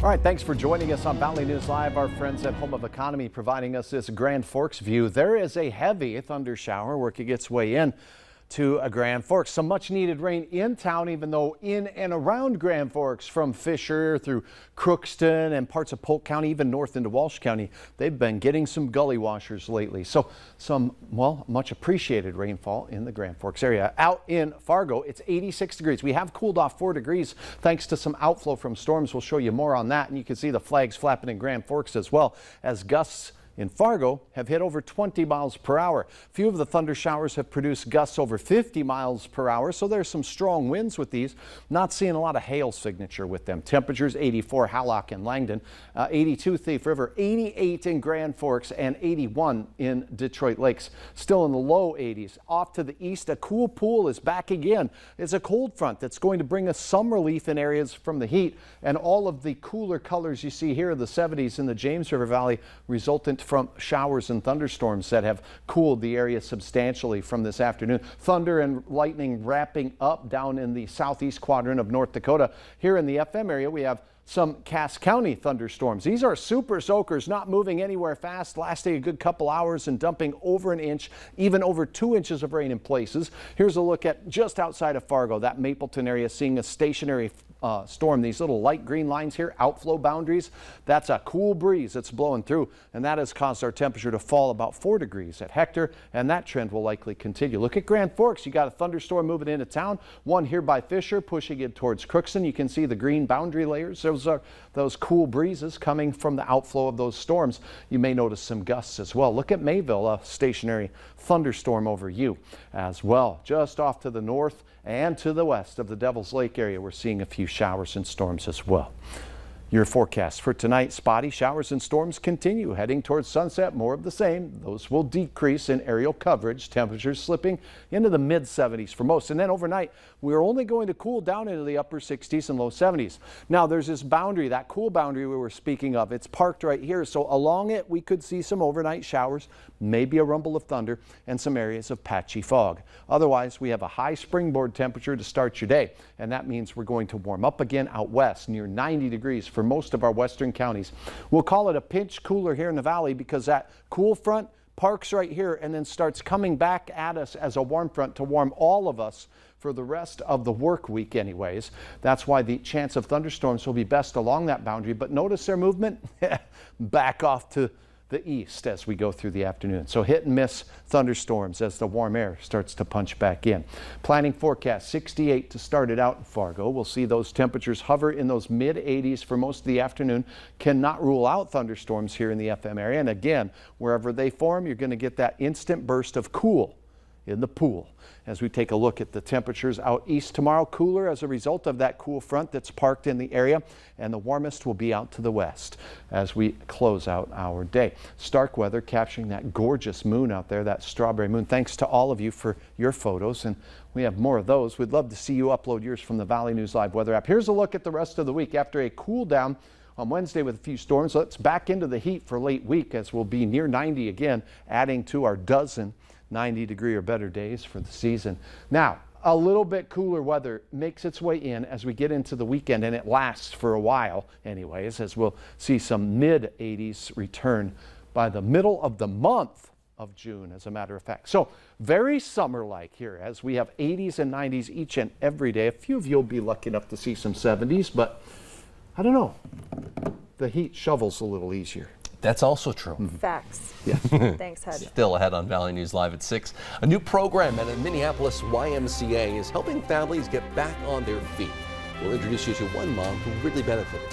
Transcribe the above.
All right, thanks for joining us on Valley News Live. Our friends at Home of Economy providing us this Grand Forks view. There is a heavy thunder shower working its way in to Grand Forks. Some much needed rain in town, even though in and around Grand Forks, from Fisher through Crookston and parts of Polk County, even north into Walsh County, they've been getting some gully washers lately. So some, well, much appreciated rainfall in the Grand Forks area. Out in Fargo, it's 86 degrees. We have cooled off 4 degrees thanks to some outflow from storms. We'll show you more on that. And you can see the flags flapping in Grand Forks as well as gusts in Fargo have hit over 20 miles per hour. Few of the thunder showers have produced gusts over 50 miles per hour, so there's some strong winds with these. Not seeing a lot of hail signature with them. Temperatures 84 Hallock and Langdon, 82 Thief River, 88 in Grand Forks, and 81 in Detroit Lakes. Still in the low 80s. Off to the east, a cool pool is back again. It's a cold front that's going to bring us some relief in areas from the heat, and all of the cooler colors you see here in the 70s in the James River Valley resultant from showers and thunderstorms that have cooled the area substantially from this afternoon. Thunder and lightning wrapping up down in the southeast quadrant of North Dakota. Here in the FM area, we have some Cass County thunderstorms. These are super soakers, not moving anywhere fast, lasting a good couple hours and dumping over an inch, even over 2 inches of rain in places. Here's a look at just outside of Fargo, that Mapleton area, seeing a stationary storm. These little light green lines here, outflow boundaries, that's a cool breeze that's blowing through, and that has caused our temperature to fall about 4 degrees at Hector, and that trend will likely continue. Look at Grand Forks. You got a thunderstorm moving into town, one here by Fisher pushing it towards Crookston. You can see the green boundary layers. Those are those cool breezes coming from the outflow of those storms. You may notice some gusts as well. Look at Mayville, a stationary thunderstorm over you as well. Just off to the north and to the west of the Devil's Lake area, we're seeing a few showers and storms as well. Your forecast for tonight: spotty showers and storms continue heading towards sunset. More of the same. Those will decrease in aerial coverage. Temperatures slipping into the mid 70s for most. And then overnight, we're only going to cool down into the upper 60s and low 70s. Now there's this boundary, that cool boundary we were speaking of. It's parked right here. So along it, we could see some overnight showers, maybe a rumble of thunder, and some areas of patchy fog. Otherwise, we have a high springboard temperature to start your day. And that means we're going to warm up again out west, near 90 degrees for most of our western counties. We'll call it a pinch cooler here in the valley because that cool front parks right here and then starts coming back at us as a warm front to warm all of us for the rest of the work week anyways. That's why the chance of thunderstorms will be best along that boundary. But notice their movement back off to the east as we go through the afternoon. So hit and miss thunderstorms as the warm air starts to punch back in. Planning forecast 68 to start it out in Fargo. We'll see those temperatures hover in those mid 80s for most of the afternoon. Cannot rule out thunderstorms here in the FM area. And again, wherever they form, you're going to get that instant burst of cool in the pool. As we take a look at the temperatures out east tomorrow, cooler as a result of that cool front that's parked in the area, and the warmest will be out to the west as we close out our day. Stark weather capturing that gorgeous moon out there, that strawberry moon. Thanks to all of you for your photos, and we have more of those. We'd love to see you upload yours from the Valley News Live weather app. Here's a look at the rest of the week. After a cool down on Wednesday with a few storms, let's back into the heat for late week as we'll be near 90 again, adding to our dozen 90-degree or better days for the season. Now, a little bit cooler weather makes its way in as we get into the weekend, and it lasts for a while anyways, as we'll see some mid-80s return by the middle of the month of June, as a matter of fact. So very summer-like here as we have 80s and 90s each and every day. A few of you will be lucky enough to see some 70s, but I don't know. The heat shovels a little easier. That's also true. Facts. Yeah. Thanks, Head. Still ahead on Valley News Live at 6. A new program at a Minneapolis YMCA is helping families get back on their feet. We'll introduce you to one mom who really benefited.